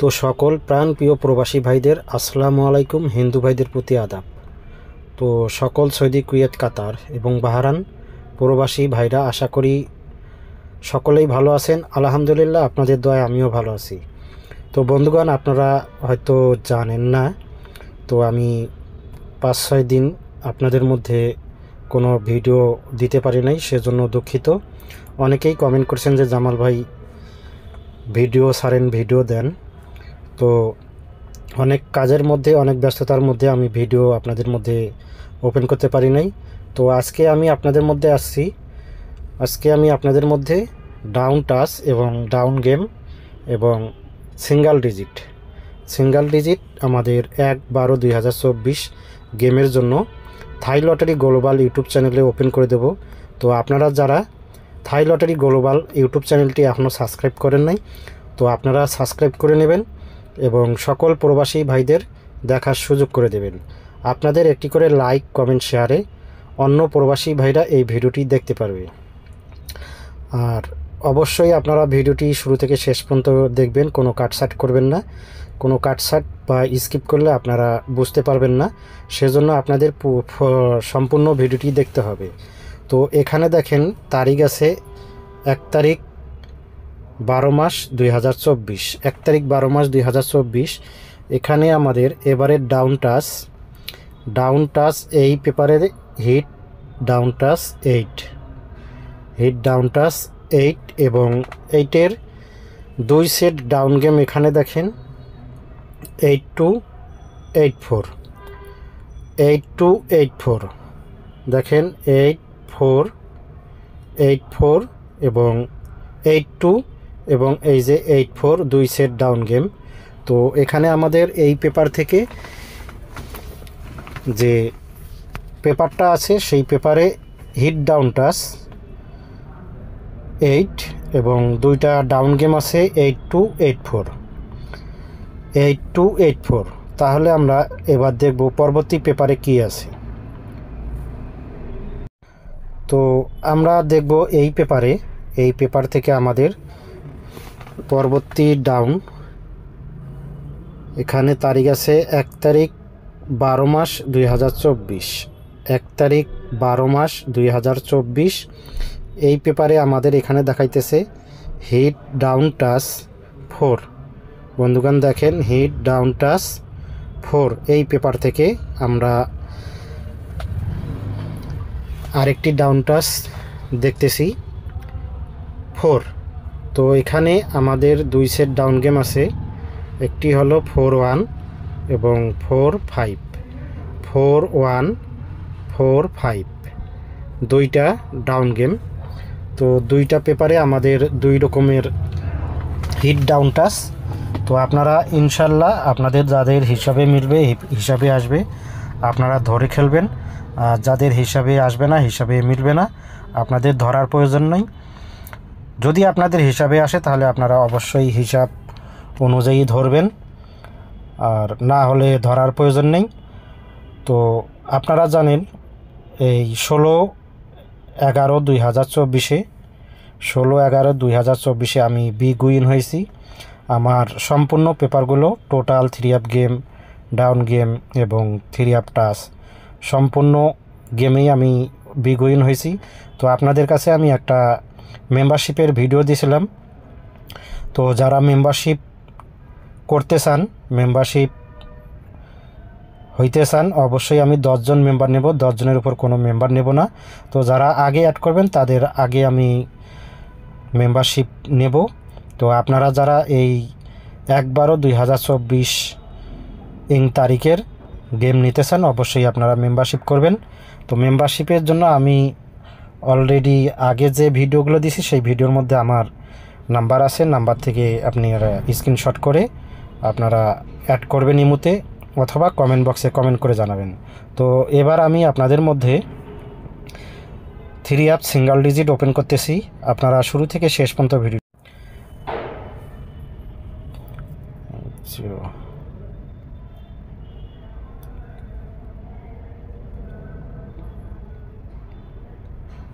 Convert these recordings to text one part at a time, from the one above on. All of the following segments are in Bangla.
তো সকল প্রাণপ্রিয় প্রবাসী ভাইদের আসসালামু আলাইকুম, হিন্দু ভাইদের প্রতি আদাব। তো সকল সৌদি, কুয়েত, কাতার এবং বাহরান প্রবাসী ভাইরা আশা করি সকলেই ভালো আছেন। আলহামদুলিল্লাহ, আপনাদের দয়ায় আমিও ভালো আছি। তো বন্ধুগণ, আপনারা হয়তো জানেন না, তো আমি 5-6 দিন আপনাদের মধ্যে কোনো ভিডিও দিতে পারি নাই, সেজন্য দুঃখিত। অনেকেই কমেন্ট করছেন যে জামাল ভাই ভিডিও ছাড়েন, ভিডিও দেন। তো অনেক কাজের মধ্যে, অনেক ব্যস্ততার মধ্যে আমি ভিডিও আপনাদের মধ্যে ওপেন করতে পারি নাই। তো আজকে আমি আপনাদের মধ্যে আসছি। আজকে আমি আপনাদের মধ্যে ডাউন টাচ এবং ডাউন গেম এবং সিঙ্গেল ডিজিট আমাদের 1/12/2024 গেমের জন্য থাই লটারি গ্লোবাল ইউটিউব চ্যানেলে ওপেন করে দেব। তো আপনারা যারা থাই লটারি গ্লোবাল ইউটিউব চ্যানেলটি এখনও সাবস্ক্রাইব করেন নাই, তো আপনারা সাবস্ক্রাইব করে নেবেন এবং সকল প্রবাসী ভাইদের দেখার সুযোগ করে দেবেন। আপনাদের একটি করে লাইক, কমেন্ট, শেয়ারে অন্য প্রবাসী ভাইরা এই ভিডিওটি দেখতে পারবে। আর অবশ্যই আপনারা ভিডিওটি শুরু থেকে শেষ পর্যন্ত দেখবেন, কোনো কাটছাট করবেন না। কোনো কাটছাট বা স্কিপ করলে আপনারা বুঝতে পারবেন না, সেজন্য আপনাদের সম্পূর্ণ ভিডিওটি দেখতে হবে। তো এখানে দেখেন তারিখ আছে 1 তারিখ 12 মাস 2024, 1 তারিখ 12 মাস 2024। এখানে আমাদের এবারের ডাউন টাচ এই পেপারের হিট ডাউন টাচ 8 এবং 8-এর 2 সেট ডাউন গেম এখানে দেখেন 8284 দেখেন 84 এবং 82 এবং এই যে 84 2 সেট ডাউন গেম। তো এখানে আমাদের এই পেপার থেকে যে পেপারটা আছে সেই পেপারে হিট ডাউন টাচ 8 এবং 2টা ডাউন গেম আছে 8284। তাহলে আমরা এবার দেখব পরবর্তী পেপারে কি আছে। তো আমরা দেখব এই পেপার থেকে আমাদের পরবর্তী ডাউন এখানে তারিখ আছে 1 তারিখ 12 মাস 2024, 1 তারিখ 12 মাস 2024। এই পেপারে আমাদের এখানে দেখাইতেছে হিট ডাউন টাচ 4। বন্ধুগণ দেখেন হিট ডাউন টাচ 4 এই পেপার থেকে আমরা আরেকটি ডাউন টাচ দেখতেছি 4। তো এখানে আমাদের 2 সেট ডাউন গেম আছে, একটি হলো 4-1 এবং 4-5, 4-1-4-5 2টা ডাউন গেম। তো 2টা পেপারে আমাদের 2 রকমের হিট ডাউন টাচ। তো আপনারা ইনশাল্লাহ আপনাদের যাদের হিসাবে মিলবে, হিসাবে আসবে, আপনারা ধরে খেলবেন। আর যাদের হিসাবে আসবে না, হিসাবে মিলবে না, আপনাদের ধরার প্রয়োজন নেই। যদি আপনাদের হিসাবে আসে তাহলে আপনারা অবশ্যই হিসাব অনুযায়ী ধরবেন, আর না হলে ধরার প্রয়োজন নেই। তো আপনারা জানেন এই 16/11/2024 আমি বিগ উইন হয়েছি। আমার সম্পূর্ণ পেপারগুলো total 3 up game, down game এবং 3 আপ টাচ সম্পূর্ণ গেমেই আমি বিগ উইন হয়েছি। তো আপনাদের কাছে আমি একটা মেম্বারশিপের ভিডিও দিয়েছিলাম। তো যারা মেম্বারশিপ করতে চান, মেম্বারশিপ হইতে চান, অবশ্যই আমি 10 জন মেম্বার নেব, 10 জনের উপর কোনো মেম্বার নেব না। তো যারা আগে অ্যাড করবেন তাদের আগে আমি মেম্বারশিপ নেব। তো আপনারা যারা এই 1/12/2024 তারিখের গেম নিতে চান, অবশ্যই আপনারা মেম্বারশিপ করবেন। তো মেম্বারশিপের জন্য আমি অলরেডি আগে যে ভিডিওগুলো দিয়েছি সেই ভিডিওর মধ্যে আমার নাম্বার আছে, নাম্বার থেকে আপনি স্ক্রিনশট করে আপনারা অ্যাড করবেন ইমুতে, অথবা কমেন্ট বক্সে কমেন্ট করে জানাবেন। তো এবার আমি আপনাদের মধ্যে 3 আপ সিঙ্গেল ডিজিট ওপেন করতেছি। আপনারা শুরু থেকে শেষ পর্যন্ত ভিডিও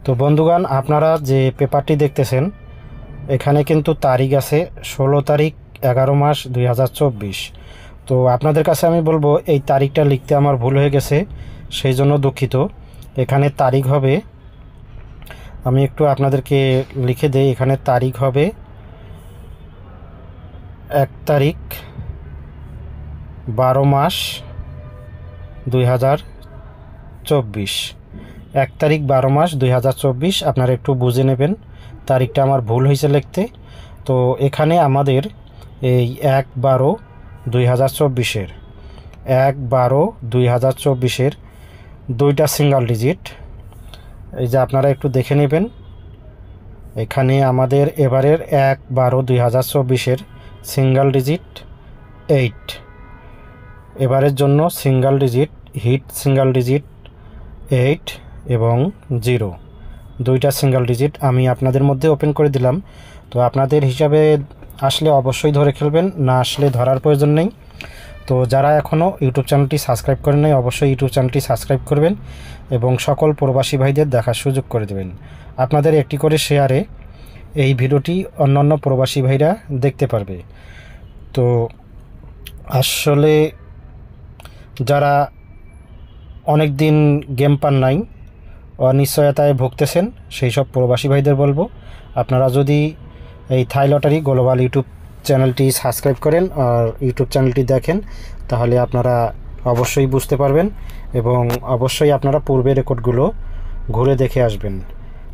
তো বন্ধুগণ, আপনারা যে পেপারটি দেখতেছেন এখানে কিন্তু তারিখ আছে 16 তারিখ 11 মাস 2024। তো আপনাদের কাছে আমি বলবো এই তারিখটা লিখতে আমার ভুল হয়ে গেছে, সেই জন্য দুঃখিত। এখানে তারিখ হবে, আমি একটু আপনাদেরকে লিখে দেই, এখানে তারিখ হবে 1 তারিখ 12 মাস 2024। 1 তারিখ 12 মাস 2024। আপনারা একটু বুঝে নেবেন, তারিখটা আমার ভুল হয়েছে লিখতে। তো এখানে আমাদের এই 1/12/2024-এর 1/12/2024-এর দুইটা সিঙ্গেল ডিজিট, এই যে আপনারা একটু দেখে নেবেন। এখানে আমাদের এবারের 1/12/2024-এর সিঙ্গেল ডিজিট 8, এবারের জন্য single digit hit single digit 8 এবং 0, দুইটা সিঙ্গেল ডিজিট আমি আপনাদের মধ্যে ওপেন করে দিলাম। তো আপনাদের হিসাবে আসলে অবশ্যই ধরে খেলবেন, না আসলে ধরার প্রয়োজন নেই। তো যারা এখনও ইউটিউব চ্যানেলটি সাবস্ক্রাইব করেন নাই, অবশ্যই ইউটিউব চ্যানেলটি সাবস্ক্রাইব করবেন এবং সকল প্রবাসী ভাইদের দেখার সুযোগ করে দেবেন। আপনাদের একটি করে শেয়ারে এই ভিডিওটি অন্যান্য প্রবাসী ভাইরা দেখতে পারবে। তো আসলে যারা অনেক দিন গেম পান নাই, অনিশ্চয়তায় ভুগতেছেন, সেই সব প্রবাসী ভাইদের বলবো, আপনারা যদি এই থাই লটারি গ্লোবাল ইউটিউব চ্যানেলটি সাবস্ক্রাইব করেন আর ইউটিউব চ্যানেলটি দেখেন, তাহলে আপনারা অবশ্যই বুঝতে পারবেন এবং অবশ্যই আপনারা পূর্বের রেকর্ডগুলো ঘুরে দেখে আসবেন।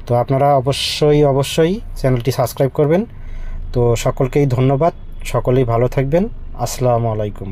তো আপনারা অবশ্যই চ্যানেলটি সাবস্ক্রাইব করবেন। তো সকলকেই ধন্যবাদ, সকলেই ভালো থাকবেন। আসসালামু আলাইকুম।